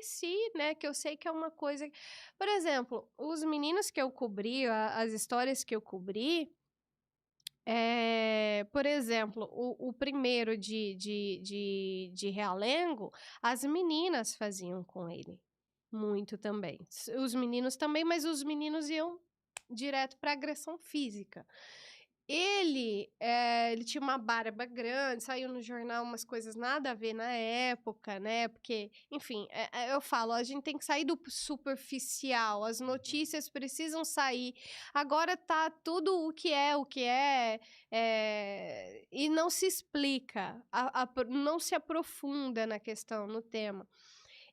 cresci, né? Que eu sei que é uma coisa... Por exemplo, os meninos que eu cobri, as histórias que eu cobri, por exemplo, o primeiro de Realengo, as meninas faziam com ele muito também. Os meninos também, mas os meninos iam direto para agressão física. Ele tinha uma barba grande, saiu no jornal umas coisas nada a ver na época, né? Porque, enfim, eu falo, a gente tem que sair do superficial, as notícias precisam sair. Agora tá tudo o que é, e não se explica, não se aprofunda na questão, no tema.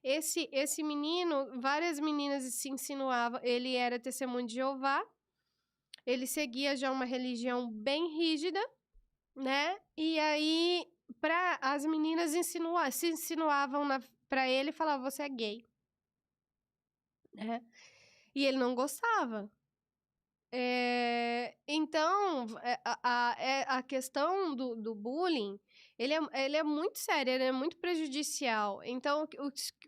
Esse menino, várias meninas se insinuavam, ele era testemunho de Jeová, ele seguia já uma religião bem rígida, né? E aí, as meninas se insinuavam pra ele e falavam, você é gay. Né? E ele não gostava. Então, a questão do bullying, ele é muito sério, ele é muito prejudicial. Então,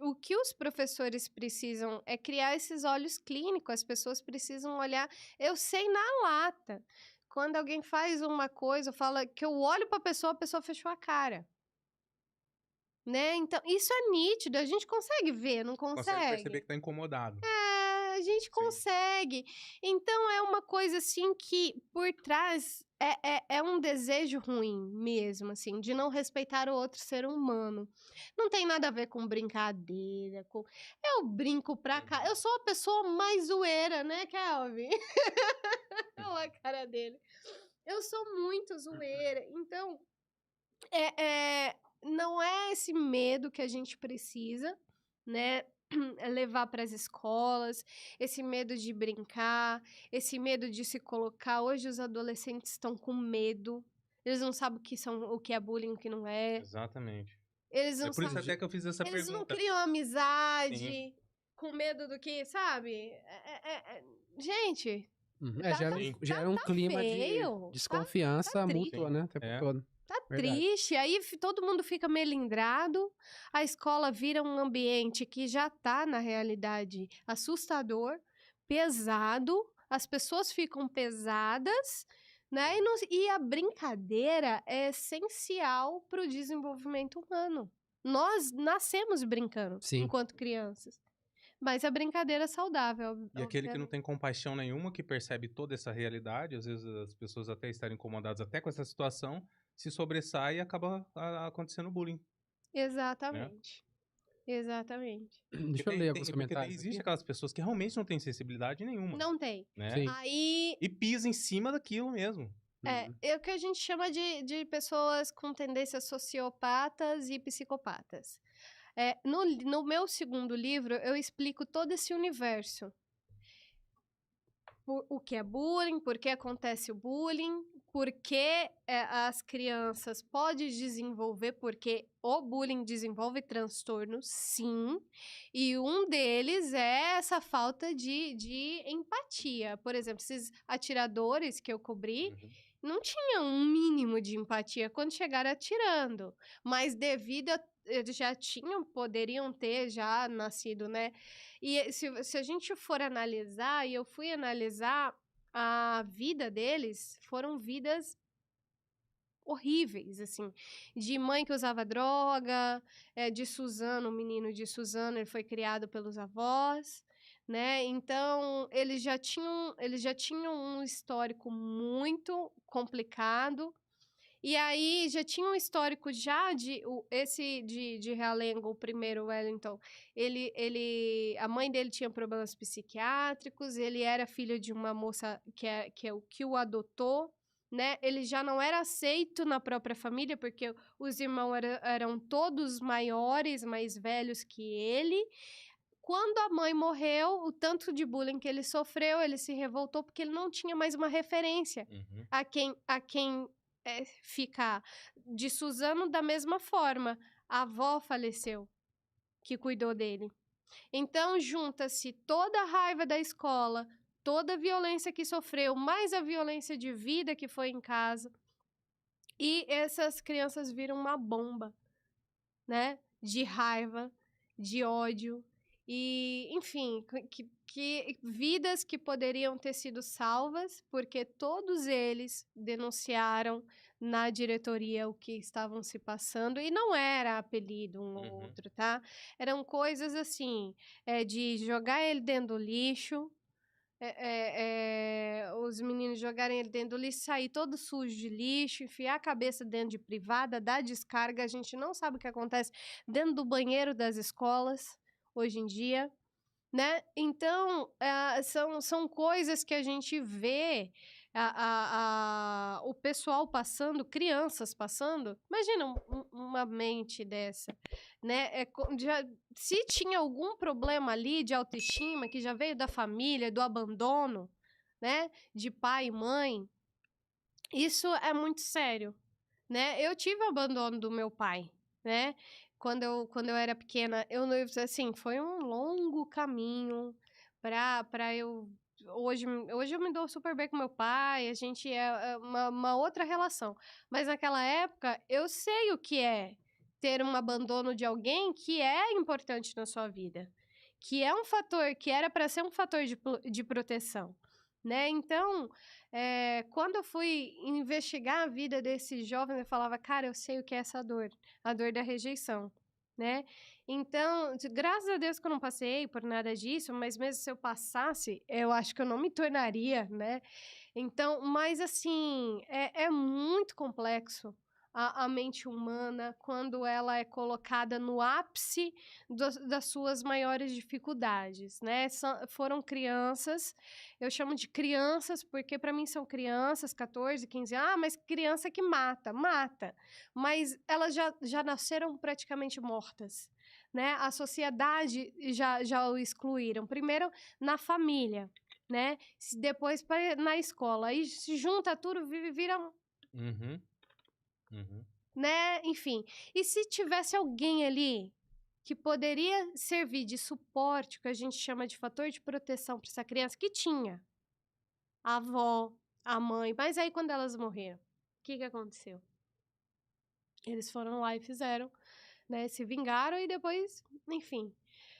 o que os professores precisam é criar esses olhos clínicos, as pessoas precisam olhar. Eu sei na lata, quando alguém faz uma coisa, fala que eu olho para a pessoa fechou a cara. Né? Então, isso é nítido, a gente consegue ver, não consegue? Consegue perceber que tá incomodado. A gente consegue. Então, é uma coisa, assim, que por trás é um desejo ruim mesmo, assim, de não respeitar o outro ser humano. Não tem nada a ver com brincadeira, eu brinco pra cá. Eu sou a pessoa mais zoeira, né, Kelvin? Olha a cara dele. Eu sou muito zoeira. Então, não é esse medo que a gente precisa, né? Levar para as escolas, esse medo de brincar, esse medo de se colocar. Hoje os adolescentes estão com medo, eles não sabem o que é bullying, o que não é. Exatamente. Eles não por isso até que eu fiz essa eles pergunta. não criam amizade, com medo do que, sabe? Gente... Gera um clima de desconfiança mútua, né? O tempo todo. Tá triste, aí todo mundo fica melindrado, a escola vira um ambiente que já tá, na realidade, assustador, pesado, as pessoas ficam pesadas, né? E a brincadeira é essencial para o desenvolvimento humano. Nós nascemos brincando enquanto crianças. Mas a brincadeira é saudável. E aquele que não tem compaixão nenhuma, que percebe toda essa realidade, às vezes as pessoas até estarem incomodadas até com essa situação, se sobressai e acaba acontecendo bullying. Exatamente. Né? Exatamente. Deixa eu ler alguns comentários. Porque existe aquelas pessoas que realmente não têm sensibilidade nenhuma. Não tem. Né? Aí... E pisa em cima daquilo mesmo. É o que a gente chama de pessoas com tendências sociopatas e psicopatas. No meu segundo livro, eu explico todo esse universo. O que é bullying, por que acontece o bullying, por que as crianças podem desenvolver, porque o bullying desenvolve transtornos, sim, e um deles é essa falta de empatia. Por exemplo, esses atiradores que eu cobri, não tinham um mínimo de empatia quando chegaram atirando, mas devido a eles já poderiam ter já nascido, né? E se a gente for analisar, e eu fui analisar a vida deles, foram vidas horríveis, assim, de mãe que usava droga, de Suzano, o menino de Suzano, ele foi criado pelos avós, né? Então, eles já tinham um histórico muito complicado. E aí, já tinha um histórico já de Realengo, o primeiro Wellington. A mãe dele tinha problemas psiquiátricos, ele era filho de uma moça que o adotou, né? Ele já não era aceito na própria família, porque os irmãos eram todos maiores, mais velhos que ele. Quando a mãe morreu, o tanto de bullying que ele sofreu, ele se revoltou porque ele não tinha mais uma referência a quem ficar. De Suzano, da mesma forma, a avó faleceu, que cuidou dele. Então, junta-se toda a raiva da escola, toda a violência que sofreu, mais a violência de vida que foi em casa, e essas crianças viram uma bomba, né? De raiva, de ódio. E, enfim, que vidas que poderiam ter sido salvas, porque todos eles denunciaram na diretoria o que estavam se passando, e não era apelido um ou outro, tá? Eram coisas assim, de jogar ele dentro do lixo, os meninos jogarem ele dentro do lixo, sair todo sujo de lixo, enfiar a cabeça dentro de privada, dar descarga. A gente não sabe o que acontece dentro do banheiro das escolas hoje em dia, né? Então, são coisas que a gente vê o pessoal passando, crianças passando. Imagina uma mente dessa, né? Se tinha algum problema ali de autoestima que já veio da família, do abandono, né? De pai e mãe, isso é muito sério, né? Eu tive o abandono do meu pai, né? Quando eu era pequena, assim, foi um longo caminho para eu... Hoje eu me dou super bem com meu pai, a gente é uma outra relação. Mas naquela época, eu sei o que é ter um abandono de alguém que é importante na sua vida. Que é um fator, que era para ser um fator de proteção, né? Então, quando eu fui investigar a vida desse jovem, eu falava, cara, eu sei o que é essa dor, a dor da rejeição, né? Então, graças a Deus que eu não passei por nada disso, mas mesmo se eu passasse, eu acho que eu não me tornaria, né? Então, mas assim, é muito complexo a mente humana quando ela é colocada no ápice das suas maiores dificuldades, né? Foram crianças, eu chamo de crianças porque para mim são crianças, 14, 15 anos, mas criança que mata, mas elas já nasceram praticamente mortas, né? A sociedade já o excluíram, primeiro na família, né? Depois na escola, aí se junta tudo, vira... Né? Enfim, e se tivesse alguém ali que poderia servir de suporte, que a gente chama de fator de proteção para essa criança, que tinha a avó, a mãe, mas aí quando elas morreram, o que aconteceu? Eles foram lá e fizeram, né? Se vingaram e depois, enfim,